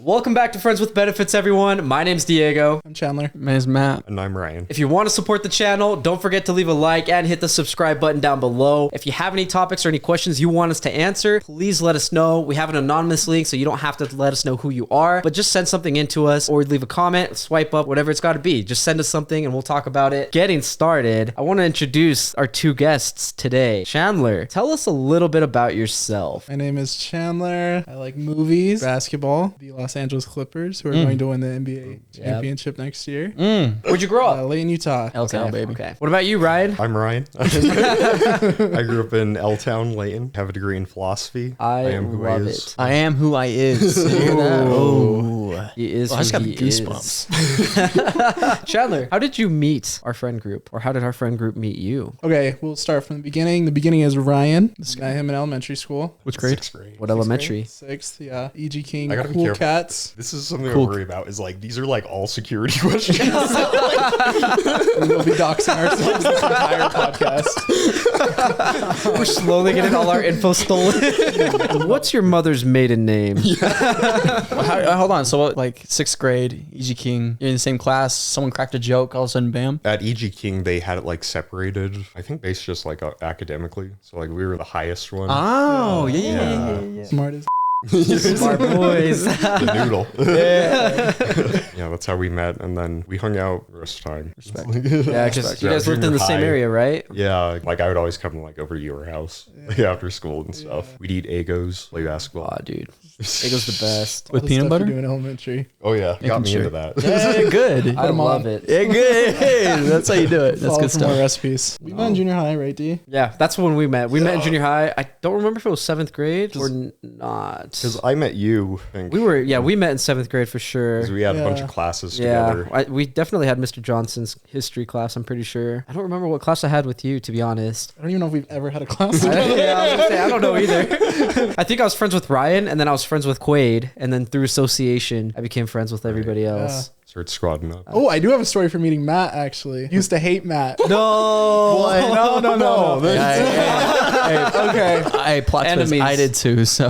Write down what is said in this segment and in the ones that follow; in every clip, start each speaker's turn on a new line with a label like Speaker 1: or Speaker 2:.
Speaker 1: Welcome back to Friends with Benefits, everyone. My name's Diego.
Speaker 2: I'm Chandler.
Speaker 3: My name's Matt.
Speaker 4: And I'm Ryan.
Speaker 1: If you want to support the channel, don't forget to leave a like and hit the subscribe button down below. If you have any topics or any questions you want us to answer, please let us know. We have an anonymous link, so you don't have to let us know who you are, but just send something in to us or leave a comment, swipe up, whatever it's got to be. Just send us something and we'll talk about it. Getting started, I want to introduce our two guests today. Chandler, tell us a little bit about yourself.
Speaker 2: My name is Chandler. I like movies, basketball, the Los Angeles Clippers, who are going to win the NBA championship next year.
Speaker 1: Where'd you grow up?
Speaker 2: Layton, Utah.
Speaker 3: L-Town, baby.
Speaker 1: Okay. What about you, Ryan?
Speaker 4: I'm Ryan. I grew up in L-Town, Layton. Have a degree in philosophy.
Speaker 1: I
Speaker 4: am who
Speaker 1: love
Speaker 4: I
Speaker 1: it.
Speaker 4: is.
Speaker 3: I am who I is. You hear that? Oh.
Speaker 1: He is.
Speaker 3: I just
Speaker 1: who
Speaker 3: got
Speaker 1: he
Speaker 3: goosebumps.
Speaker 1: is. Chandler, how did you meet our friend group, or how did our friend group meet you?
Speaker 2: Okay, we'll start from the beginning. The beginning is Ryan. This guy, him in elementary school.
Speaker 3: Which grade?
Speaker 4: 6th grade.
Speaker 1: What elementary?
Speaker 2: Sixth, yeah. E.G. King,
Speaker 4: I gotta be
Speaker 2: Cool
Speaker 4: careful.
Speaker 2: Cats.
Speaker 4: This is something
Speaker 3: Cool.
Speaker 4: I worry about. Is like these are like all security questions.
Speaker 2: We will be doxing ourselves this entire podcast.
Speaker 1: We're slowly getting all our info stolen. What's your mother's maiden name?
Speaker 3: Hold on. So, what, like 6th grade, E.G. King, you're in the same class, someone cracked a joke, all of a sudden, bam.
Speaker 4: At E.G. King, they had it like separated. I think based just like academically. So like we were the highest one.
Speaker 3: Oh, yeah.
Speaker 2: Smart as
Speaker 1: Smart boys.
Speaker 4: The noodle.
Speaker 3: Yeah.
Speaker 4: Yeah, that's how we met, and then we hung out the rest of the time.
Speaker 1: Yeah, because you guys lived in the same
Speaker 4: Junior
Speaker 1: area, right?
Speaker 4: Yeah, like I would always come like over to your house like, after school and stuff. We'd eat Egos, play basketball.
Speaker 1: Aw, dude. Eagle's the best.
Speaker 3: With
Speaker 2: all the
Speaker 3: peanut
Speaker 2: stuff you
Speaker 3: butter?
Speaker 2: do in elementary.
Speaker 4: Oh yeah, got me
Speaker 3: sure.
Speaker 4: into that.
Speaker 3: Yeah, good.
Speaker 1: I
Speaker 2: them
Speaker 1: love
Speaker 2: on.
Speaker 1: it.
Speaker 3: Yeah, good. Hey, that's how you do it. That's
Speaker 2: Follow
Speaker 3: good
Speaker 2: for more
Speaker 3: stuff.
Speaker 2: recipes. We met in junior high, right, D?
Speaker 1: Yeah, that's when we met. We met in junior high. I don't remember if it was 7th grade or not.
Speaker 4: Because I met you. I think,
Speaker 1: We met in 7th grade for sure.
Speaker 4: 'cause we had a bunch
Speaker 2: Yeah.
Speaker 4: of classes
Speaker 1: Yeah,
Speaker 4: together.
Speaker 1: we definitely had Mr. Johnson's history class, I'm pretty sure. I don't remember what class I had with you, to be honest.
Speaker 2: I don't even know if we've ever had a class
Speaker 1: I,
Speaker 2: together.
Speaker 1: yeah, I was gonna say, I don't know either. I think I was friends with Ryan, and then I was friends with Quaid, and then through association, I became friends with everybody else.
Speaker 4: Started squadding up.
Speaker 2: Oh, I do have a story for meeting Matt, actually. Used to hate Matt.
Speaker 1: No,
Speaker 2: No. Okay.
Speaker 3: I plot twist.
Speaker 1: Enemies.
Speaker 3: I did too, so.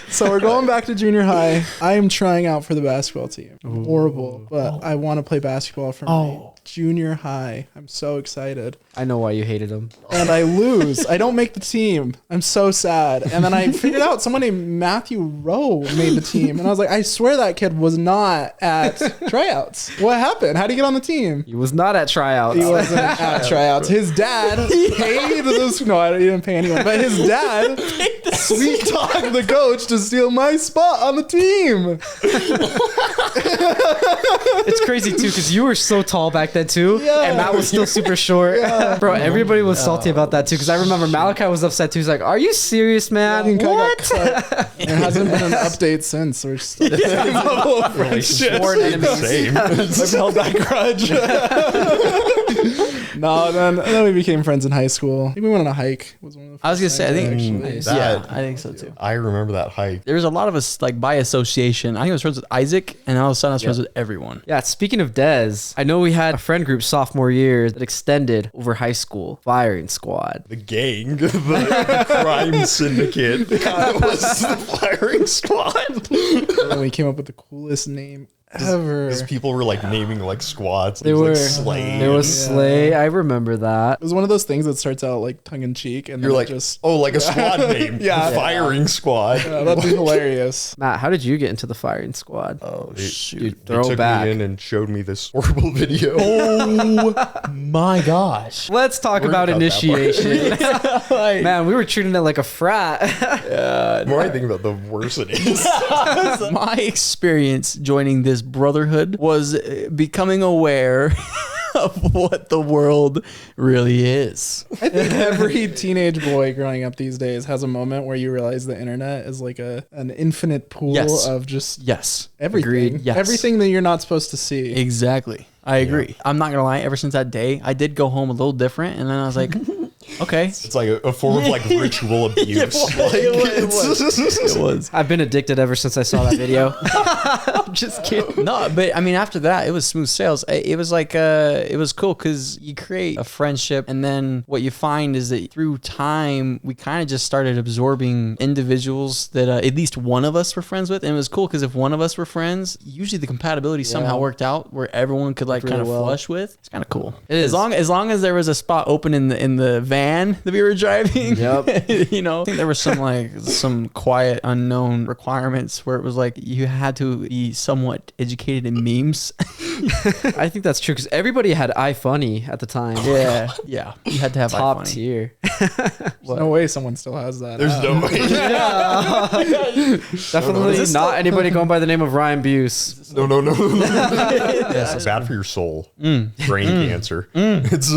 Speaker 2: So we're going back to junior high. I am trying out for the basketball team. Horrible, but I want to play basketball for my junior high. I'm so excited.
Speaker 1: I know why you hated him.
Speaker 2: And I lose. I don't make the team. I'm so sad. And then I figured out someone named Matthew Rowe made the team. And I was like, I swear that kid was not at tryouts. What happened? How did he get on the team?
Speaker 1: He was not at tryouts.
Speaker 2: He wasn't at tryouts. His dad paid those. No, he didn't pay anyone. But his dad sweet talked the coach to steal my spot on the team.
Speaker 1: It's crazy too, because you were so tall back then too,
Speaker 2: Yeah.
Speaker 1: and Matt was still super short. Bro, everybody was salty about that too, because I remember Malachi was upset too. He's like, "Are you serious, man?
Speaker 2: I got
Speaker 1: What?"
Speaker 2: cut. There hasn't been an update since. We're still the same level of friendship.
Speaker 1: Sworn enemies.
Speaker 4: Same.
Speaker 2: I've held that grudge. No, then we became friends in high school. I think we went on a hike. Was one of the
Speaker 3: I was going to say, I think.
Speaker 2: actually.
Speaker 4: That-
Speaker 3: I think so too.
Speaker 4: I remember that hike.
Speaker 3: There was a lot of us, like, by association. I think I was friends with Isaac, and all of a sudden I was friends with everyone.
Speaker 1: Yeah, speaking of Dez, I know we had a friend group sophomore year that extended over high school. Firing Squad.
Speaker 4: The gang, the crime syndicate, was the firing squad.
Speaker 2: And we came up with the coolest name ever.
Speaker 4: Because people were like naming like squads.
Speaker 1: They
Speaker 4: There
Speaker 1: were.
Speaker 4: was like Slay.
Speaker 1: There was Slay. I remember that.
Speaker 2: It was one of those things that starts out like tongue in cheek, and
Speaker 4: You're
Speaker 2: then
Speaker 4: like,
Speaker 2: just
Speaker 4: oh, like a squad name.
Speaker 2: Yeah.
Speaker 4: Firing squad.
Speaker 2: that'd be hilarious.
Speaker 1: Matt, how did you get into the Firing Squad?
Speaker 4: Oh, shoot.
Speaker 1: Dude,
Speaker 4: They
Speaker 1: throw
Speaker 4: took
Speaker 1: back.
Speaker 4: me in and showed me this horrible video.
Speaker 3: Oh my gosh.
Speaker 1: Let's talk
Speaker 4: We're
Speaker 1: about
Speaker 4: about that
Speaker 1: initiation. Man, we were treating it like a frat.
Speaker 4: The more I think about it, the worse it is.
Speaker 3: My experience joining this brotherhood was becoming aware of what the world really is.
Speaker 2: I think every teenage boy growing up these days has a moment where you realize the internet is like an infinite pool
Speaker 3: Yes.
Speaker 2: of just
Speaker 3: Yes.
Speaker 2: everything.
Speaker 1: Agreed.
Speaker 3: Yes.
Speaker 2: Everything that you're not supposed to see.
Speaker 3: Exactly. I agree. I'm not going to lie. Ever since that day, I did go home a little different. And then I was like, okay.
Speaker 4: It's like a form of like ritual abuse. Like,
Speaker 3: It was.
Speaker 1: I've been addicted ever since I saw that video. just kidding.
Speaker 3: No, but I mean, after that, it was smooth sales. It was like, it was cool because you create a friendship, and then what you find is that through time, we kind of just started absorbing individuals that at least one of us were friends with, and it was cool because if one of us were friends, usually the compatibility somehow worked out where everyone could like kind of flush with. It's kind of cool.
Speaker 1: It is.
Speaker 3: As long as there was a spot open in the van that we were driving.
Speaker 1: Yep.
Speaker 3: You know, I think there was some quiet unknown requirements where it was like you had to be somewhat educated in memes.
Speaker 1: I think that's true because everybody had iFunny at the time.
Speaker 3: Yeah, you had to have
Speaker 1: Top
Speaker 3: iFunny.
Speaker 1: tier.
Speaker 2: There's no way someone still has that.
Speaker 4: There's no way.
Speaker 1: Definitely not anybody going by the name of Ryan Beus.
Speaker 4: No. It's bad for your soul. Brain cancer. It's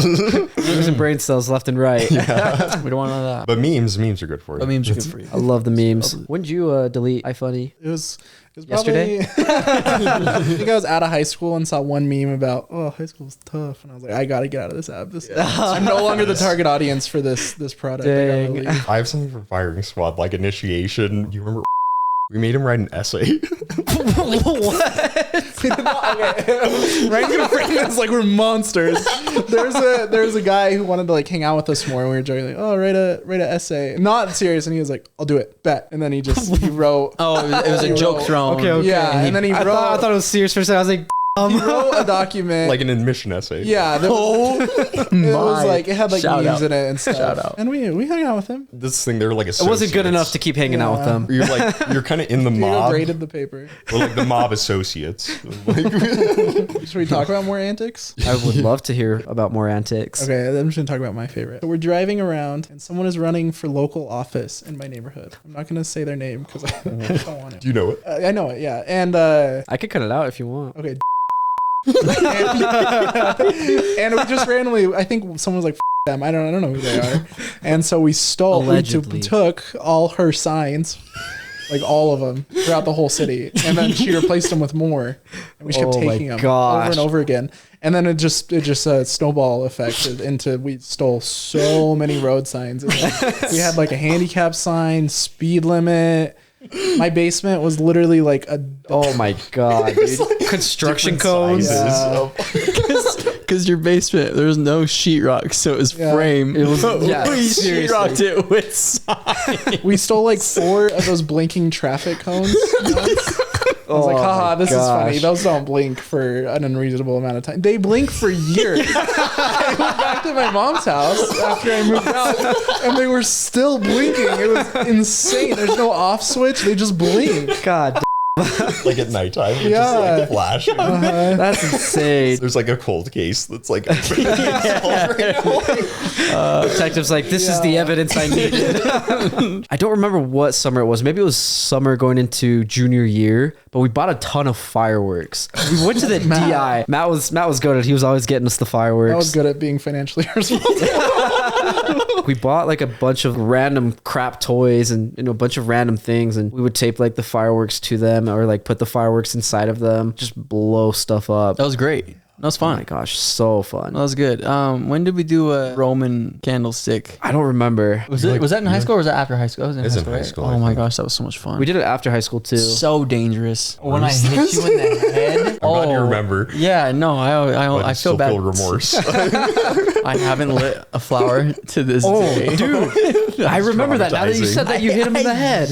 Speaker 1: Losing brain cells left and right.
Speaker 3: We don't want none of that.
Speaker 4: but memes are good for you.
Speaker 3: But memes are good for you.
Speaker 1: I love the memes. When did you delete iFunny?
Speaker 2: It was
Speaker 1: Yesterday?
Speaker 2: Probably, I think I was out of high school and saw one meme about, high school's tough, and I was like, I gotta get out of this app. I'm no longer the target audience for this product. I gotta leave.
Speaker 4: I have something for Firing Squad, like initiation. You remember we made him write an essay?
Speaker 2: Ryan's gonna frame this like we're monsters. There's a guy who wanted to like hang out with us more, and we were joking like, write an essay, not serious, and he was like, I'll do it, bet. And then he wrote.
Speaker 3: Oh, it was a joke thrown.
Speaker 1: Okay.
Speaker 2: Yeah, and then he
Speaker 1: I
Speaker 2: wrote.
Speaker 1: thought it was serious for a second. I was like,
Speaker 2: he wrote a document.
Speaker 4: Like an admission essay.
Speaker 2: Yeah, it was like it had like
Speaker 3: Shout
Speaker 2: memes
Speaker 3: out.
Speaker 2: in it and stuff.
Speaker 3: Shout out.
Speaker 2: And we hung out with him.
Speaker 4: This thing, they're like
Speaker 1: it wasn't good enough to keep hanging out with them.
Speaker 4: You're kind of in the
Speaker 2: He
Speaker 4: mob.
Speaker 2: graded the paper.
Speaker 4: We're like the mob associates.
Speaker 2: Should we talk about more antics?
Speaker 1: I would love to hear about more antics.
Speaker 2: Okay, I'm just gonna talk about my favorite. So we're driving around, and someone is running for local office in my neighborhood. I'm not gonna say their name because I don't want to.
Speaker 4: Do you know it?
Speaker 2: I know it, yeah. And
Speaker 1: I could cut it out if you want.
Speaker 2: okay. and we just randomly, I think someone was like, F them. I don't know who they are. And so we stole,
Speaker 1: Allegedly.
Speaker 2: we took all her signs, like all of them throughout the whole city. And then she replaced them with more. And we just kept
Speaker 1: Oh my
Speaker 2: taking them
Speaker 1: gosh.
Speaker 2: over and over again. And then it just snowball affected into, we stole so many road signs. And we had like a handicap sign, speed limit. My basement was literally like
Speaker 1: Oh my god, dude. Construction codes.
Speaker 3: Because your basement, there was no sheetrock, so it was framed.
Speaker 1: It was-
Speaker 3: we
Speaker 1: yeah, seriously.
Speaker 3: sheetrocked it with signs.
Speaker 2: we stole like 4 of those blinking traffic cones. I was like, haha, this is funny. Those don't blink for an unreasonable amount of time. They blink for years. I went back to my mom's house after I moved out, and they were still blinking. It was insane. There's no off switch. They just blink.
Speaker 1: God,
Speaker 4: Like at nighttime, it's
Speaker 2: Yeah.
Speaker 4: just like flashing.
Speaker 1: that's insane.
Speaker 4: There's like a cold case that's like
Speaker 1: Detective's like, this is the evidence I needed. I don't remember what summer it was. Maybe it was summer going into junior year, but we bought a ton of fireworks. We went to the DI. Matt was good at it. He was always getting us the fireworks.
Speaker 2: I was good at being financially responsible.
Speaker 1: We bought like a bunch of random crap toys and a bunch of random things, and we would tape like the fireworks to them or like put the fireworks inside of them, just blow stuff up.
Speaker 3: That was great. That was
Speaker 1: Oh
Speaker 3: fun.
Speaker 1: my gosh, so fun.
Speaker 3: That was good. When did we do a Roman candlestick?
Speaker 1: I don't remember.
Speaker 3: Was that in high school or was that after high school? That was in
Speaker 4: It's
Speaker 3: high
Speaker 4: in
Speaker 3: school.
Speaker 4: high
Speaker 3: right?
Speaker 4: school,
Speaker 3: Oh
Speaker 4: I
Speaker 3: my
Speaker 4: think.
Speaker 3: gosh, that was so much fun.
Speaker 1: We did it after high school too.
Speaker 3: So dangerous. When I hit you in the head.
Speaker 4: I'm glad you remember.
Speaker 3: Yeah, no,
Speaker 4: But
Speaker 3: I
Speaker 4: you
Speaker 3: feel
Speaker 4: still
Speaker 3: bad.
Speaker 4: feel remorse.
Speaker 3: I haven't lit a flower to this
Speaker 1: Oh,
Speaker 3: day.
Speaker 1: dude, I remember that. Now that you said that, you hit him in the head.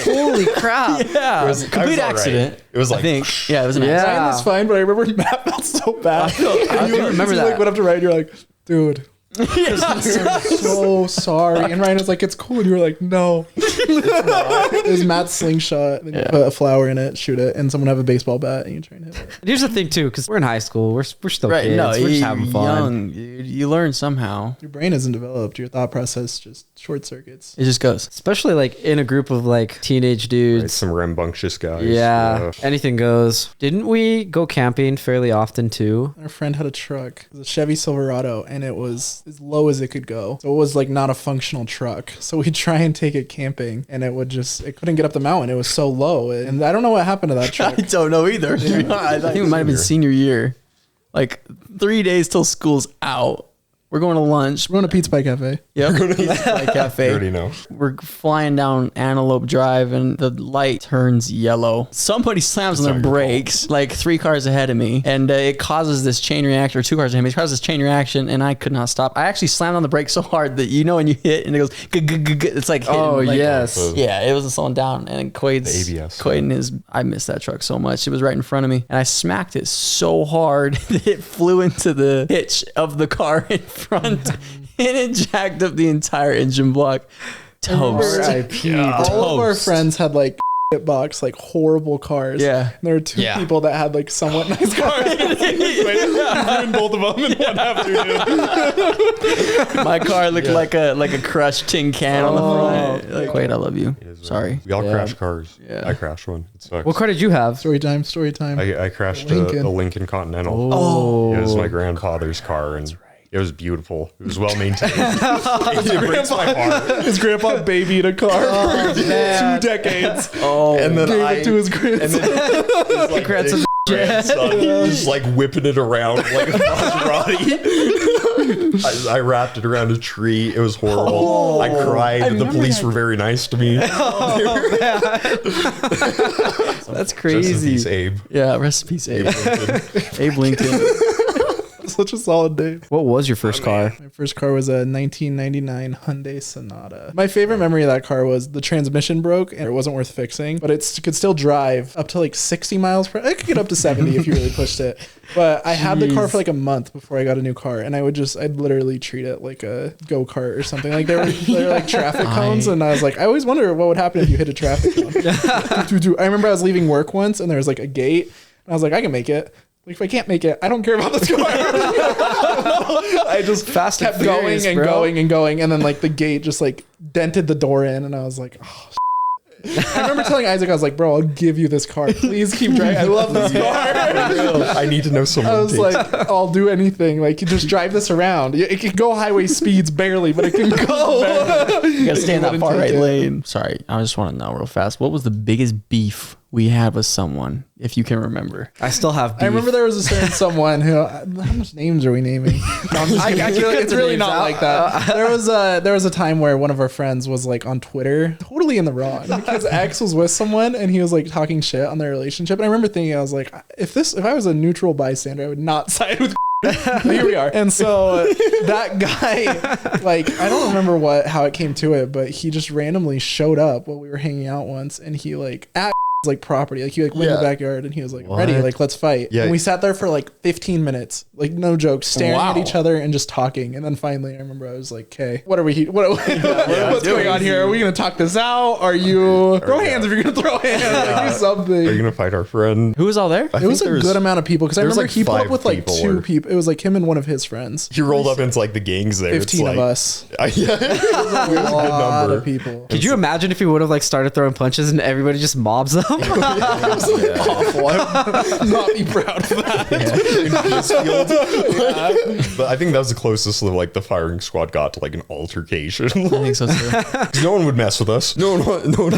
Speaker 1: Holy crap!
Speaker 3: Yeah,
Speaker 4: It was
Speaker 3: complete
Speaker 4: all right.
Speaker 3: accident.
Speaker 4: It was like,
Speaker 3: I think. Yeah, it was an
Speaker 1: Yeah.
Speaker 3: accident.
Speaker 2: Ryan was fine, but I remember Matt felt so bad.
Speaker 1: I do remember
Speaker 2: You
Speaker 1: that.
Speaker 2: like went up to Ryan, you're like, dude. I'm so sorry. And Ryan was like, it's cool. And you were like, no. It was Matt's slingshot. Then you put a flower in it, shoot it, and someone have a baseball bat and you try and hit it.
Speaker 1: And here's the thing too, because we're in high school, we're still
Speaker 3: Right,
Speaker 1: kids.
Speaker 3: no,
Speaker 1: We're just
Speaker 3: you're
Speaker 1: having fun.
Speaker 3: young. You learn somehow.
Speaker 2: Your brain isn't developed. Your thought process just short circuits.
Speaker 3: It just goes.
Speaker 1: Especially like in a group of like teenage
Speaker 4: right,
Speaker 1: dudes.
Speaker 4: some rambunctious guys.
Speaker 1: Yeah, anything goes. Didn't we go camping fairly often too?
Speaker 2: Our friend had a truck. It was a Chevy Silverado, and it was as low as it could go. So it was like not a functional truck. So we'd try and take it camping, and it couldn't get up the mountain. It was so low. And I don't know what happened to that truck.
Speaker 3: I don't know either. I think it might have been senior year. Like 3 days till school's out. We're going to lunch.
Speaker 2: We're going to Pizza Pie Cafe.
Speaker 3: Yep. Pizza Pie Cafe.
Speaker 4: You already know.
Speaker 3: We're flying down Antelope Drive and the light turns yellow. Somebody slams on their brakes like 3 cars ahead of me, and it causes this chain reaction, or 2 cars ahead of me. It causes this chain reaction, and I could not stop. I actually slammed on the brakes so hard that when you hit and it goes, it's like hitting,
Speaker 1: Oh,
Speaker 3: like,
Speaker 1: yes.
Speaker 3: yeah, it wasn't slowing down. And Quaid's
Speaker 4: The ABS.
Speaker 3: I missed that truck so much. It was right in front of me, and I smacked it so hard that it flew into the hitch of the car in front, and it jacked up the entire engine block. Toast.
Speaker 1: R.I.P.
Speaker 2: All of our friends had like box, like horrible cars.
Speaker 3: Yeah.
Speaker 2: And there were 2 people that had like somewhat nice cars. Ruined both of them in one afternoon.
Speaker 3: My car looked like a crushed tin can on the front. Like, Quaid, I love you. Sorry.
Speaker 4: We all crashed cars.
Speaker 3: Yeah.
Speaker 4: I crashed one. It sucks.
Speaker 1: What car did you have?
Speaker 2: Story time.
Speaker 4: I crashed
Speaker 2: Lincoln.
Speaker 4: a Lincoln Continental.
Speaker 1: Oh.
Speaker 4: It was my grandfather's car, and it was beautiful. It was well maintained. It breaks my heart.
Speaker 2: His grandpa babied a car for 2 decades.
Speaker 3: Oh,
Speaker 4: And then
Speaker 2: Gave it to his grandson.
Speaker 4: like
Speaker 1: Grandson.
Speaker 4: grandson just like whipping it around like a Maserati. I wrapped it around a tree. It was horrible. I cried. The police were very nice to me.
Speaker 3: that's crazy.
Speaker 4: Just in peace, Abe.
Speaker 3: Yeah, rest in peace, Abe. Abe Lincoln.
Speaker 2: Such a solid day.
Speaker 1: What was your first car?
Speaker 2: My first car was a 1999 Hyundai Sonata. My favorite memory of that car was the transmission broke and it wasn't worth fixing, but it could still drive up to like 60 miles per hour. It could get up to 70 if you really pushed it. But I had the car for like a month before I got a new car, and I'd literally treat it like a go-kart or something. Like they were like traffic cones, and I was like, I always wonder what would happen if you hit a traffic cone. I remember I was leaving work once and there was like a gate, and I was like, I can make it. Like, if I can't make it, I don't care about this car. I just kept going and going and going. And then like the gate just like dented the door in. And I was like, oh, I remember telling Isaac, I was like, bro, I'll give you this car. Please keep driving. I love this car.
Speaker 4: I need to know someone.
Speaker 2: I was like, I'll do anything. Like, you just drive this around. It can go highway speeds barely, but it can go.
Speaker 3: You gotta stay in that far right lane. Sorry, I just want to know real fast. What was the biggest beef we had with someone, if you can remember?
Speaker 1: I still have beef.
Speaker 2: I remember there was a certain someone who, how much names are we naming? It's really not like that. There was a time where one of our friends was like on Twitter, totally in the wrong, because X was with someone and he was like talking shit on their relationship. And I remember thinking, I was like, if I was a neutral bystander, I would not side with. Here we are. And so that guy, like, I don't remember how it came to it, but he just randomly showed up while we were hanging out once, and he like like property, like he like went in the backyard and he was like, ready, like let's fight. And we sat there for like 15 minutes, like no joke, staring at each other and just talking. And then finally I remember I was like, okay, what's going on here? Are we gonna talk this out? Are you throw hands if you're gonna throw hands? Like, do something.
Speaker 4: Are you gonna fight our friend?
Speaker 3: Who was all there?
Speaker 2: It was a good amount of people, because I remember
Speaker 4: like
Speaker 2: he pulled up
Speaker 4: 5
Speaker 2: with like
Speaker 4: people
Speaker 2: 2 people. It was like him and one of his friends.
Speaker 4: He rolled up into like the gangs there.
Speaker 2: 15 of us.
Speaker 4: Yeah.
Speaker 2: A lot of people.
Speaker 1: Could you imagine if he would have like started throwing punches and everybody just mobs them?
Speaker 2: Awful. I'm not be proud of that.
Speaker 4: But I think that was the closest like the firing squad got to like an altercation.
Speaker 3: I think so too.
Speaker 4: No one would mess with us. No one wanted it.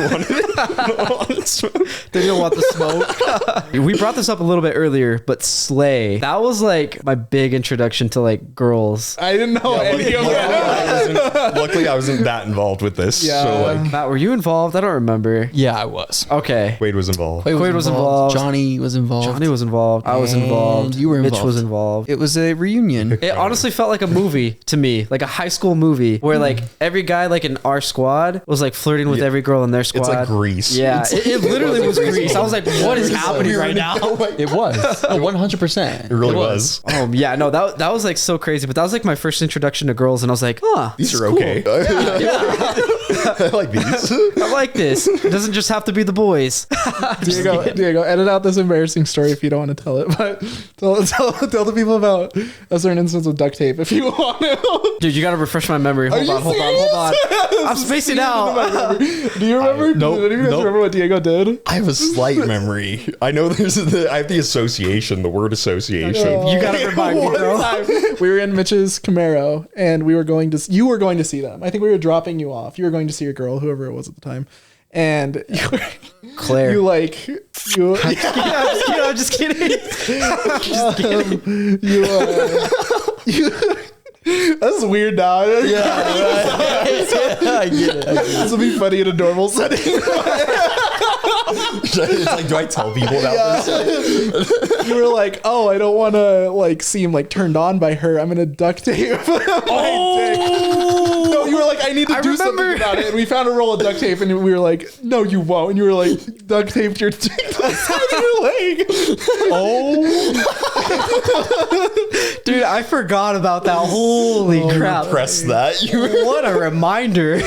Speaker 1: They didn't want the smoke. We brought this up a little bit earlier, but Slay, that was like my big introduction to like girls.
Speaker 2: I didn't know any of that.
Speaker 4: Luckily, I wasn't that involved with this.
Speaker 2: Yeah.
Speaker 4: So like,
Speaker 1: Matt, were you involved? I don't remember.
Speaker 3: Yeah, I was.
Speaker 1: Okay.
Speaker 4: Wade was involved.
Speaker 1: Quaid was involved.
Speaker 3: Johnny was involved.
Speaker 1: Johnny was involved. I was involved.
Speaker 3: You were
Speaker 1: Mitch
Speaker 3: involved.
Speaker 1: was involved.
Speaker 3: It was a reunion.
Speaker 1: It honestly felt like a movie to me, like a high school movie where like every guy like in our squad was like flirting with every girl in their squad.
Speaker 4: It's like Grease.
Speaker 1: Yeah, it literally was Grease. I was like, what is happening right now?
Speaker 3: It was 100%.
Speaker 4: It really was.
Speaker 1: Oh yeah, no, that was like so crazy. But that was like my first introduction to girls, and I was like, huh,
Speaker 4: These are
Speaker 1: cool.
Speaker 4: okay. I like these.
Speaker 1: I like this. It doesn't just have to be the boys.
Speaker 2: Diego, edit out this embarrassing story if you don't want to tell it. But tell the people about a certain instance with duct tape if you want to.
Speaker 1: Dude, you gotta refresh my memory. Hold on. I'm spacing out.
Speaker 2: Do you remember?
Speaker 4: Nope,
Speaker 2: Did you guys remember what Diego did?
Speaker 4: I have a slight memory. I know I have the association, the word association.
Speaker 1: You gotta remind me, bro.
Speaker 2: We were in Mitch's Camaro, and you were going to see them. I think we were dropping you off. You were going to see your girl, whoever it was at the time. And you were,
Speaker 1: Claire.
Speaker 2: I'm just kidding. That's weird now.
Speaker 3: Yeah, I get it.
Speaker 2: This will be funny in a normal setting.
Speaker 4: It's like, do I tell people about this?
Speaker 2: You were like, oh, I don't want to like seem like turned on by her. I'm gonna duct tape my dick. No, you were like, I need to do something about it. And we found a roll of duct tape, and we were like, no, you won't. And you were like, duct taped your dick to the side of your leg.
Speaker 1: Oh, dude, I forgot about that. Holy crap!
Speaker 4: Press that.
Speaker 1: What a reminder.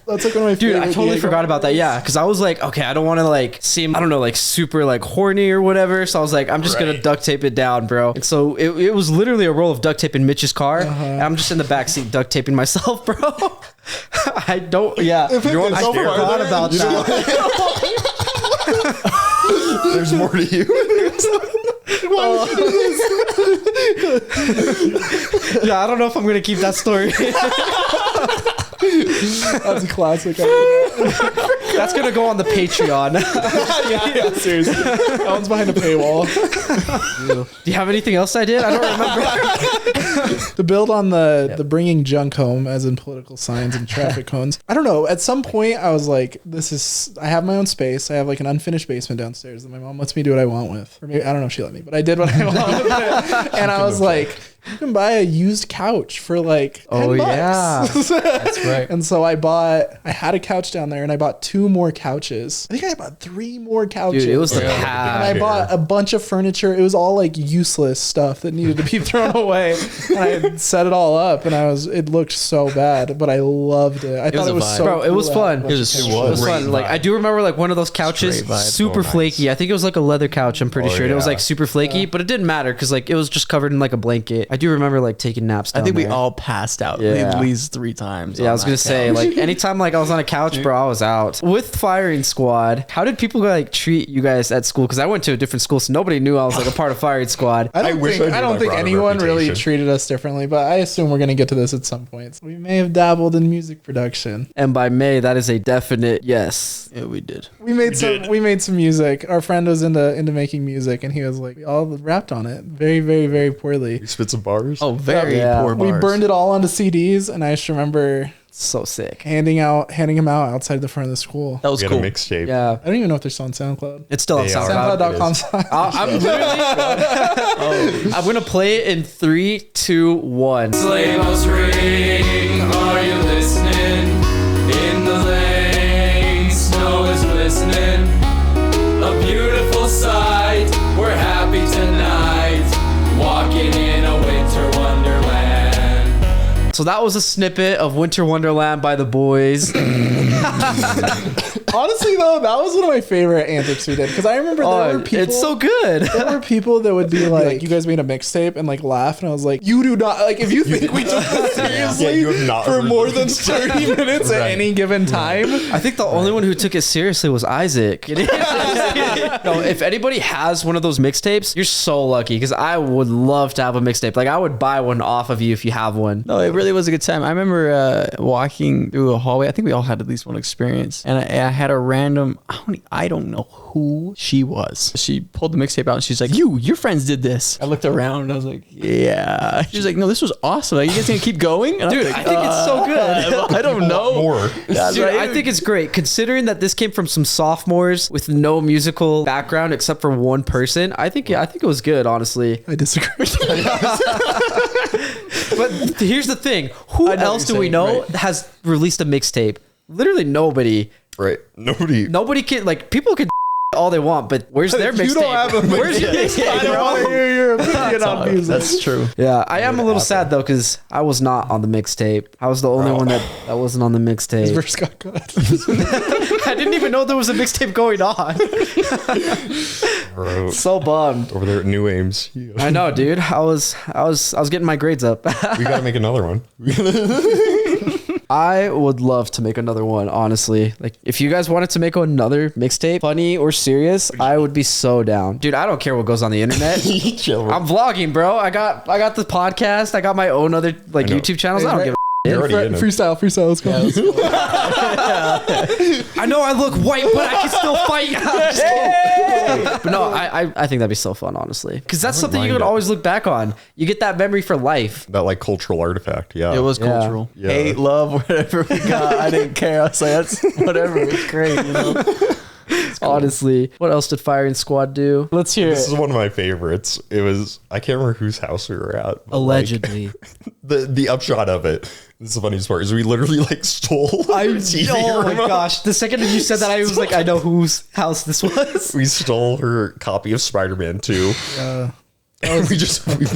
Speaker 2: That's like one of my
Speaker 1: Dude,
Speaker 2: favorite
Speaker 1: I totally
Speaker 2: gay
Speaker 1: forgot about that. Yeah, because I was like, okay, I don't want to like seem, I don't know, like super like horny or whatever. So I was like, I'm just gonna duct tape it down, bro. And so it was literally a roll of duct tape in Mitch's car, and I'm just in the backseat duct taping myself, bro. I don't. Yeah, I forgot about that.
Speaker 4: There's more to you.
Speaker 1: Yeah, I don't know if I'm gonna keep that story.
Speaker 2: That's a classic.
Speaker 1: That's gonna go on the Patreon.
Speaker 2: yeah, seriously. That one's behind a paywall.
Speaker 1: Do you have anything else I did? I don't remember.
Speaker 2: To build on the bringing junk home, as in political signs and traffic cones. I don't know. At some point, I was like, I have my own space. I have like an unfinished basement downstairs that my mom lets me do what I want with. Or maybe, I don't know if she let me, but I did what I want with it. And I was like, you can buy a used couch for like $10.
Speaker 1: Yeah.
Speaker 3: That's right.
Speaker 2: And so I had a couch down there, and I bought 2 more couches. I think I bought 3 more couches.
Speaker 1: Dude, it was the
Speaker 2: And I bought a bunch of furniture. It was all like useless stuff that needed to be thrown away. And I set it all up, and it looked so bad, but I loved it. I thought it was so
Speaker 1: bro, it was fun.
Speaker 3: It was
Speaker 1: fun. Like, I do remember like one of those couches, super flaky. I think it was like a leather couch. I'm pretty sure. It was like super flaky, but it didn't matter because like it was just covered in like a blanket. I do remember like taking naps down
Speaker 3: I think we
Speaker 1: there.
Speaker 3: all passed out at least 3 times.
Speaker 1: Yeah, I was gonna say, like, anytime like I was on a couch, bro, I was out. With Firing Squad, how did people like treat you guys at school? Because I went to a different school, so nobody knew I was like a part of Firing Squad.
Speaker 2: I don't
Speaker 4: wish
Speaker 2: think,
Speaker 4: I
Speaker 2: I
Speaker 4: knew
Speaker 2: don't
Speaker 4: I
Speaker 2: think
Speaker 4: brought a
Speaker 2: anyone really
Speaker 4: reputation.
Speaker 2: treated us differently, but I assume we're going to get to this at some point. We may have dabbled in music production.
Speaker 1: And by May, that is a definite yes.
Speaker 3: Yeah, we did.
Speaker 2: We made some music. Our friend was into making music, and he was like, we all rapped on it very, very, very poorly.
Speaker 4: You spit some bars.
Speaker 3: Oh, very poor
Speaker 2: We
Speaker 3: bars.
Speaker 2: burned it all onto CDs, and I just remember
Speaker 1: So sick.
Speaker 2: handing them out outside the front of the school.
Speaker 3: That was
Speaker 4: Get
Speaker 3: cool.
Speaker 4: a mixtape.
Speaker 1: Yeah,
Speaker 2: I don't even know if they're still on SoundCloud.
Speaker 1: it's still on
Speaker 4: They are.
Speaker 1: SoundCloud.
Speaker 2: SoundCloud.com.
Speaker 1: I'm literally. I'm gonna play it in 3, 2, 1.
Speaker 5: Sleigh bells ring, are you listening? In the lane, snow is glistening. A beautiful sight, we're happy tonight. Walking in a winter wonderland.
Speaker 1: So that was a snippet of Winter Wonderland by the Boys.
Speaker 2: Honestly, though, that was one of my favorite antics we did, because I remember there were people.
Speaker 1: It's so good.
Speaker 2: There were people that would be like, you guys made a mixtape, and like laugh, and I was like, you do not, like, if you think we took this seriously
Speaker 4: you have not
Speaker 2: for
Speaker 4: heard
Speaker 2: more
Speaker 4: this.
Speaker 2: than 30 minutes at any given time.
Speaker 1: I think the only one who took it seriously was Isaac. No, if anybody has one of those mixtapes, you're so lucky, because I would love to have a mixtape. Like, I would buy one off of you if you have one.
Speaker 3: No, it really was a good time. I remember walking through a hallway. I think we all had at least one experience. And I had a random, I don't know who she was. She pulled the mixtape out and she's like, your friends did this. I looked around and I was like, yeah. She was like, no, this was awesome. Like, you guys gonna keep going? And
Speaker 1: Dude,
Speaker 3: was like,
Speaker 1: I think it's so good.
Speaker 3: I don't know.
Speaker 4: More.
Speaker 3: That's
Speaker 1: Dude,
Speaker 3: right.
Speaker 1: I think it's great considering that this came from some sophomores with no musical background except for one person. I think it was good, honestly.
Speaker 2: I disagree.
Speaker 1: But here's the thing: who
Speaker 2: I know
Speaker 1: else
Speaker 2: what
Speaker 1: do
Speaker 2: you're
Speaker 1: we
Speaker 2: saying,
Speaker 1: know
Speaker 2: right.
Speaker 1: has released a mixtape? Literally nobody.
Speaker 4: Right. Nobody
Speaker 1: Can like people can all they want, but where's their mixtape?
Speaker 2: You don't have a
Speaker 1: Where's your
Speaker 2: mixtape. I
Speaker 1: mixtape,
Speaker 2: don't want to
Speaker 1: bro?
Speaker 2: hear your opinion on music.
Speaker 3: That's true.
Speaker 1: Yeah, I am a little sad though because I was not on the mixtape. I was the only one that wasn't on the
Speaker 2: His
Speaker 1: mixtape.
Speaker 2: verse got cut.
Speaker 1: I didn't even know there was a mixtape going on.
Speaker 4: Bro.
Speaker 1: So bummed.
Speaker 4: Over there at New Ames.
Speaker 1: I know, dude. I was getting my grades up.
Speaker 4: We gotta make another one.
Speaker 1: I would love to make another one, honestly. Like, if you guys wanted to make another mixtape, funny or serious, I would be so down. Dude, I don't care what goes on the internet.
Speaker 4: Chill.
Speaker 1: I'm vlogging, bro. I got the podcast. I got my own other like
Speaker 4: I know.
Speaker 1: YouTube channels. I don't give a
Speaker 4: You're already in it.
Speaker 2: Freestyle, let's go.
Speaker 1: I know I look white, but I can still fight. I'm just kidding. But no, I think that'd be so fun, honestly, because that's something you
Speaker 4: mind
Speaker 1: could
Speaker 4: it.
Speaker 1: always look back on. You get that memory for life.
Speaker 4: That like cultural artifact. Yeah.
Speaker 3: It was cultural.
Speaker 4: Yeah.
Speaker 3: Hate, love, whatever we got. I didn't care. I was like, that's whatever. It's great, you know.
Speaker 1: Honestly, what else did Firing Squad do?
Speaker 2: Let's hear
Speaker 4: This
Speaker 2: it.
Speaker 4: is one of my favorites. It was, I can't remember whose house we were at. but,
Speaker 1: Allegedly.
Speaker 4: like, the upshot of it, this is the funniest part, is we literally like stole her TV
Speaker 1: Oh my
Speaker 4: remote.
Speaker 1: gosh. The second that you said that, I was like, I know whose house this was.
Speaker 4: We stole her copy of Spider-Man 2. And we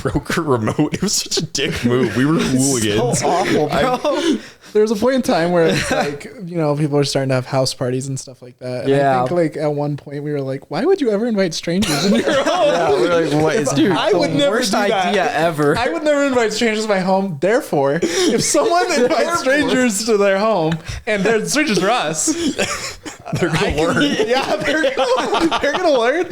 Speaker 4: broke her remote. It was such a dick move. We were hooligans.
Speaker 1: So awful, bro.
Speaker 2: There was a point in time where it's like, you know, people are starting to have house parties and stuff like that. And
Speaker 1: Yeah.
Speaker 2: I think like at one point we were like, why would you ever invite strangers in your home?
Speaker 3: Yeah, we're like, what is
Speaker 1: Dude,
Speaker 2: I would
Speaker 1: the
Speaker 2: never
Speaker 1: worst
Speaker 2: do that.
Speaker 1: idea ever.
Speaker 2: I would never invite strangers to my home. Therefore, if someone invites strangers to their home and they're strangers to us,
Speaker 4: They're going to learn.
Speaker 2: yeah, they're gonna learn. And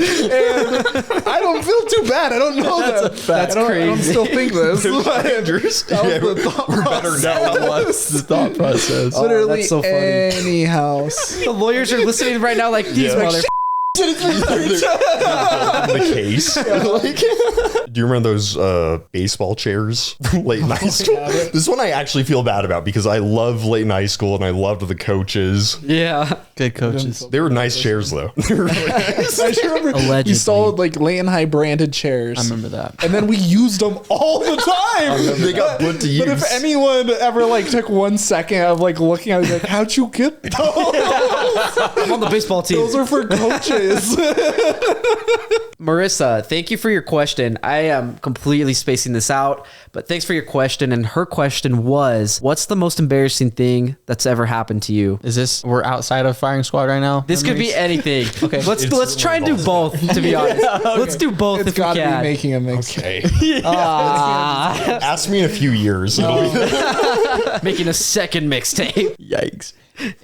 Speaker 2: I don't feel too bad. I don't know that.
Speaker 1: That's
Speaker 2: I don't
Speaker 1: crazy.
Speaker 2: still think this.
Speaker 4: Strangers. Yeah,
Speaker 2: was the thought
Speaker 4: we're better now.
Speaker 3: What's the thought process?
Speaker 2: Literally
Speaker 1: that's so funny.
Speaker 2: any house.
Speaker 1: The lawyers are listening right now like, these
Speaker 4: Yeah.
Speaker 1: mother...
Speaker 4: The case. Like, do you remember those baseball chairs from Layton High School? This one I actually feel bad about because I love Layton High School and I loved the coaches.
Speaker 1: Yeah.
Speaker 3: Good coaches.
Speaker 4: They were nice chairs though. They were really nice.
Speaker 2: I just remember
Speaker 1: Allegedly.
Speaker 2: we stole like Layton High branded chairs.
Speaker 3: I remember that.
Speaker 2: And then we used them all the time.
Speaker 4: They got put to use.
Speaker 2: But if anyone ever like took 1 second of like looking, I was like, "How'd you get those?
Speaker 1: I'm on the baseball team.
Speaker 2: Those are for coaches."
Speaker 1: Marissa, thank you for your question. I am completely spacing this out, but thanks for your question. And her question was, what's the most embarrassing thing that's ever happened to you?
Speaker 3: Is this, we're outside of Firing Squad right now?
Speaker 1: This could be anything. Okay, let's
Speaker 4: It's
Speaker 1: try and do both, to be honest. Let's do both
Speaker 2: It's
Speaker 1: if we
Speaker 2: got to be
Speaker 1: can.
Speaker 2: making a mix.
Speaker 4: Okay.
Speaker 1: Ah,
Speaker 4: Ask me in a few years. It'll be-
Speaker 1: making a second mixtape.
Speaker 3: Yikes.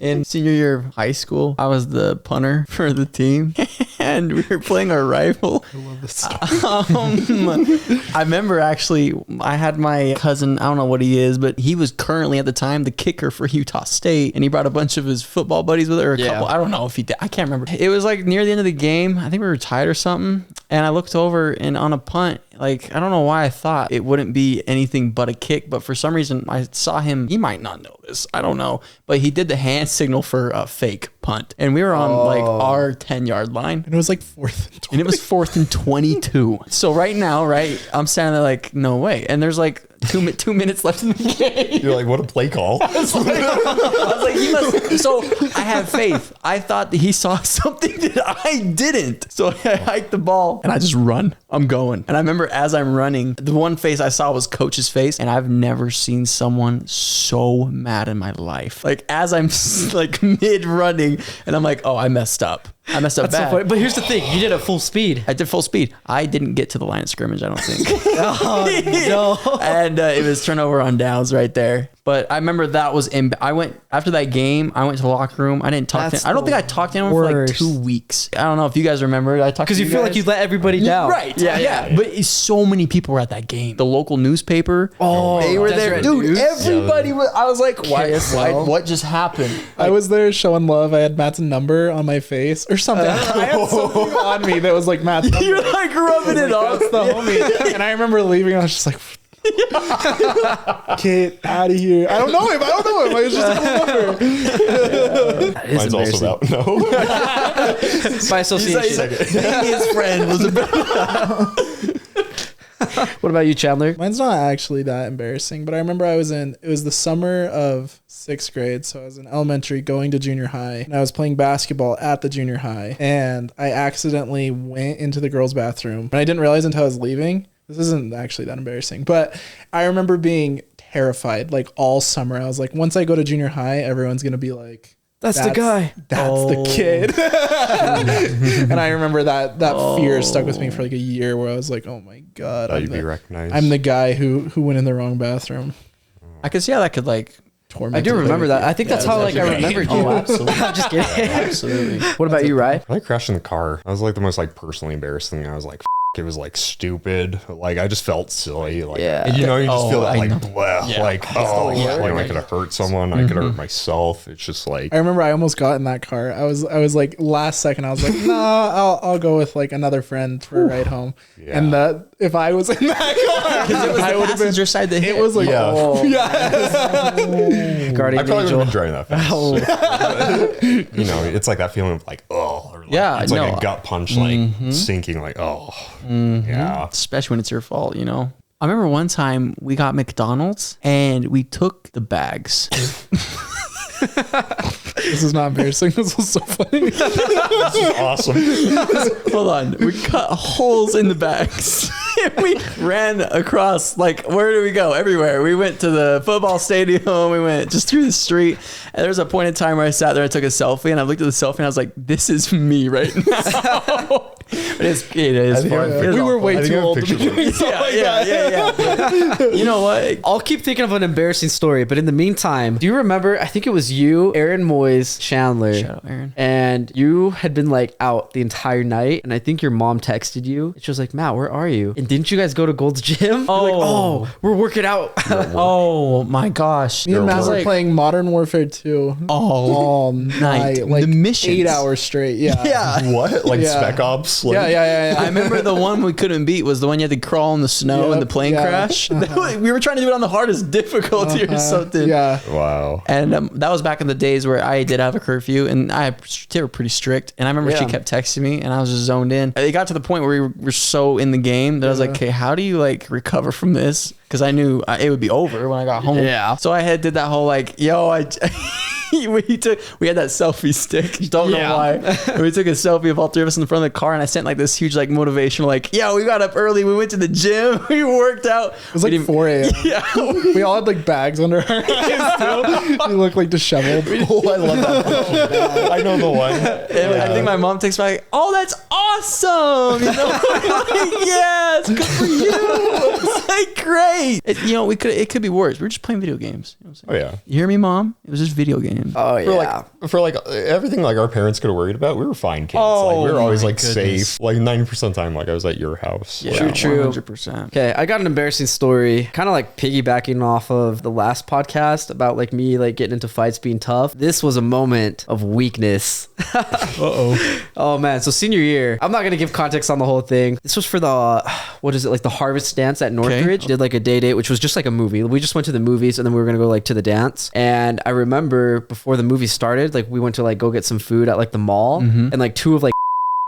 Speaker 3: In senior year of high school, I was the punter for the team and we were playing our rival. I love this story. I remember actually, I had my cousin, I don't know what he is, but he was currently at the time the kicker for Utah State and he brought a bunch of his football buddies with it, or a couple. I don't know if he did. I can't remember. It was like near the end of the game. I think we were tied or something. And I looked over and on a punt, like, I don't know why I thought it wouldn't be anything but a kick, but for some reason I saw him, he might not know this, I don't know, but he did the hand signal for a fake punt. And we were on like our 10-yard line.
Speaker 2: And it was like 4th and 20.
Speaker 3: And it was 4th and 22. So right now, right, I'm standing there like, no way. And there's like 2 minutes left in the game.
Speaker 4: You're like, what a play call.
Speaker 3: I was like, he must. So I have faith. I thought that he saw something that I didn't. So I hiked the ball and I just run. I'm going. And I remember as I'm running, the one face I saw was Coach's face. And I've never seen someone so mad in my life. Like as I'm like mid running and I'm like, oh, I messed up. I messed up
Speaker 1: That's so
Speaker 3: bad.
Speaker 1: funny. But here's the thing, you did it full speed.
Speaker 3: I did full speed. I didn't get to the line of scrimmage, I don't think.
Speaker 1: No.
Speaker 3: And it was turnover on downs right there. But I remember that was I went after that game. I went to the locker room. I didn't talk
Speaker 1: That's
Speaker 3: to. I don't think I talked to anyone for like
Speaker 1: worst.
Speaker 3: 2 weeks. I don't know if you guys remember. I talked
Speaker 1: Because you feel like you let everybody down.
Speaker 3: Right. Yeah. But so many people were at that game. The local newspaper.
Speaker 1: Oh,
Speaker 3: they were there,
Speaker 1: Deseret
Speaker 3: dude.
Speaker 1: News?
Speaker 3: Everybody was. I was like, why?
Speaker 1: KSL.
Speaker 3: What just happened?
Speaker 2: I was there showing love. I had Matt's number on my face or something. I had something on me that was like Matt's number.
Speaker 3: You're like rubbing it off.
Speaker 2: That's the homie. And I remember leaving. I was just like, get out of here. I don't know him. I was just a number.
Speaker 1: That is
Speaker 4: Mine's also
Speaker 1: embarrassing.
Speaker 4: about no.
Speaker 1: By association.
Speaker 3: His friend was a
Speaker 1: What about you, Chandler?
Speaker 2: Mine's not actually that embarrassing, but I remember it was the summer of 6th grade. So I was in elementary going to junior high and I was playing basketball at the junior high and I accidentally went into the girls' bathroom and I didn't realize until I was leaving. This isn't actually that embarrassing, but I remember being terrified like all summer. I was like, once I go to junior high, everyone's going to be like,
Speaker 1: That's the guy.
Speaker 2: That's the kid. And I remember that fear stuck with me for like a year where I was like, oh my God.
Speaker 4: You'd be recognized.
Speaker 2: I'm the guy who went in the wrong bathroom.
Speaker 3: I could see how that could like
Speaker 2: Tormented.
Speaker 1: I do remember that. I think that's how like I remembered you.
Speaker 3: Oh, absolutely.
Speaker 1: I'm just kidding.
Speaker 3: Absolutely.
Speaker 1: What about you, Rye?
Speaker 4: I crashed in the car. That was like the most like personally embarrassing thing. I was like, it was like stupid. Like I just felt silly. Like,
Speaker 3: Yeah.
Speaker 4: and, you know, you just feel that
Speaker 3: I
Speaker 4: like,
Speaker 3: know.
Speaker 4: bleh, like, like I could have hurt someone. I could have hurt myself. It's just like,
Speaker 2: I remember I almost got in that car. I was like last second. I was like, nah, I'll go with like another friend for a ride home.
Speaker 4: Yeah.
Speaker 2: And if I was in that car, I would have been.
Speaker 3: side that hit.
Speaker 2: It was like,
Speaker 4: Yeah.
Speaker 2: oh yeah.
Speaker 1: Guardian
Speaker 4: I probably would
Speaker 1: angel.
Speaker 4: have been driving that fast. You know, it's like that feeling of like, oh, or like,
Speaker 3: Yeah,
Speaker 4: it's like
Speaker 3: no.
Speaker 4: a gut punch, like sinking, like, oh, yeah.
Speaker 3: Especially when it's your fault, you know. I remember one time we got McDonald's and we took the bags.
Speaker 2: This is not embarrassing. This was so funny.
Speaker 4: This is awesome.
Speaker 3: Hold on. We cut holes in the bags. And we ran across, like, where did we go? Everywhere. We went to the football stadium. We went just through the street. And there was a point in time where I sat there and took a selfie. And I looked at the selfie and I was like, this is me right now. But it is fun. It is
Speaker 2: We
Speaker 3: all
Speaker 2: were
Speaker 3: fun.
Speaker 2: way
Speaker 4: I think I
Speaker 2: too
Speaker 4: have
Speaker 2: old to be
Speaker 4: pictures of
Speaker 2: doing something like that.
Speaker 3: Yeah. You know what?
Speaker 1: I'll keep thinking of an embarrassing story, but in the meantime, do you remember? I think it was you, Aaron Moyes, Chandler,
Speaker 3: Shout out, Aaron.
Speaker 1: and you had been like out the entire night, and I think your mom texted you. She was like, "Matt, where are you?" And didn't you guys go to Gold's Gym? You're like,
Speaker 3: Oh.
Speaker 1: we're working out.
Speaker 3: Oh my gosh.
Speaker 2: Me and Matt were
Speaker 3: like,
Speaker 2: playing Modern Warfare 2 all night, like
Speaker 3: The missions.
Speaker 2: 8 hours straight. Yeah.
Speaker 3: Yeah.
Speaker 4: What? Like
Speaker 2: Yeah.
Speaker 4: Spec Ops? Like,
Speaker 2: Yeah.
Speaker 3: I remember the one we couldn't beat was the one you had to crawl in the snow
Speaker 2: Yep,
Speaker 3: and the plane
Speaker 2: yeah.
Speaker 3: crash. We were trying to do it on the hardest difficulty or something.
Speaker 2: Yeah.
Speaker 4: Wow.
Speaker 3: And that was back in the days where I did have a curfew and they were pretty strict. And I remember she
Speaker 1: Yeah.
Speaker 3: kept texting me and I was just zoned in. It got to the point where we were so in the game that I was like, okay, how do you like recover from this? Because I knew it would be over when I got home.
Speaker 1: Yeah.
Speaker 3: So I did that whole like, we had that selfie stick. Don't know why. We took a selfie of all three of us in the front of the car, and I sent like this huge like motivational like, "Yo, we got up early. We went to the gym. We worked out."
Speaker 2: It was like 4 a.m.
Speaker 3: Yeah.
Speaker 2: We all had like bags under our eyes too. You look like disheveled.
Speaker 4: Oh, I love that. I know the one.
Speaker 3: And I think my mom takes back, "Oh, that's awesome!" You know, like, yes, good for you. It's like great. It could be worse. We were just playing video games. You know what I'm saying?
Speaker 4: Oh, yeah.
Speaker 3: You hear me, Mom? It was just video games.
Speaker 1: Oh
Speaker 4: For like everything like our parents could have worried about, we were fine kids. Like we were always
Speaker 3: my
Speaker 4: like
Speaker 3: goodness.
Speaker 4: safe. Like 90% of the time, like I was at your house.
Speaker 3: Yeah,
Speaker 4: Like,
Speaker 1: True.
Speaker 3: 100%.
Speaker 1: Okay, I got an embarrassing story, kind of like piggybacking off of the last podcast about like me like getting into fights being tough. This was a moment of weakness. Oh man, so senior year, I'm not gonna give context on the whole thing. This was for the like the Harvest dance at Northridge. Did like a date, which was just like a movie. We just went to the movies and then we were gonna go like to the dance. And I remember before the movie started, like we went to like go get some food at like the mall, and like two of like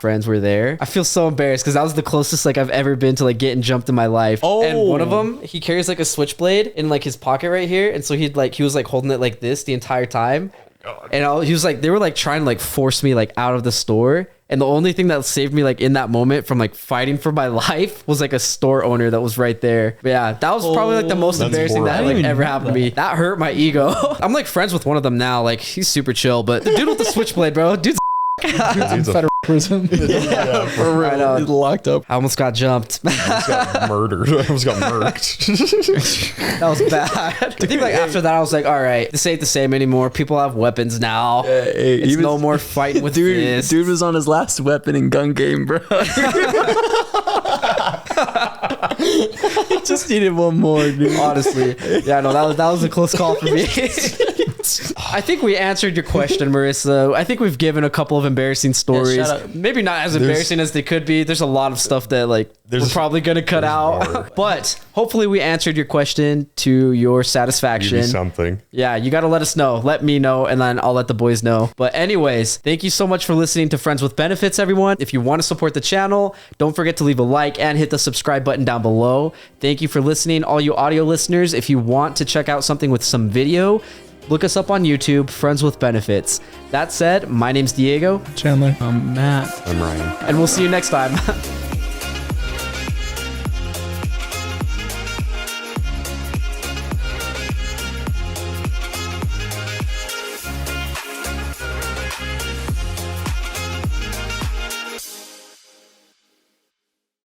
Speaker 1: friends were there. I feel so embarrassed because that was the closest like I've ever been to like getting jumped in my life.
Speaker 3: Oh.
Speaker 1: And one of them, he carries like a switchblade in like his pocket right here, and so he was like holding it like this the entire time. And he was like, they were like trying to like force me like out of the store. And the only thing that saved me like in that moment from like fighting for my life was like a store owner that was right there. But yeah, that was probably like the most
Speaker 4: That's
Speaker 1: embarrassing that
Speaker 4: horrible.
Speaker 1: like ever happened to me. That hurt my ego. I'm like friends with one of them now. Like he's super chill, but the dude with the switchblade, bro, dude's
Speaker 2: In federal prison.
Speaker 4: yeah, for real.
Speaker 1: I know.
Speaker 3: He's locked up.
Speaker 1: I almost got jumped.
Speaker 4: I got murdered. I almost got murked.
Speaker 1: That was bad. I think like after that I was like, all right, this ain't the same anymore. People have weapons now. It's no more fighting with fists.
Speaker 3: Dude was on his last weapon and gun game, bro. He just needed one more, dude.
Speaker 1: Honestly, yeah, no, that was a close call for me. I think we answered your question, Marissa. I think we've given a couple of embarrassing stories.
Speaker 3: shout out.
Speaker 1: Maybe not as embarrassing as they could be. There's a lot of stuff that like we're probably gonna cut out,
Speaker 4: more.
Speaker 1: but hopefully we answered your question to your satisfaction.
Speaker 4: Maybe something.
Speaker 1: Yeah, you got to let us know. Let me know, and then I'll let the boys know. But anyways, thank you so much for listening to Friends with Benefits, everyone. If you want to support the channel, don't forget to leave a like and hit the subscribe button down below. Thank you for listening, all you audio listeners. If you want to check out something with some video, look us up on YouTube, Friends with Benefits. That said, my name's Diego,
Speaker 2: Chandler.
Speaker 3: Matt.
Speaker 4: I'm Ryan.
Speaker 1: and we'll see you next time.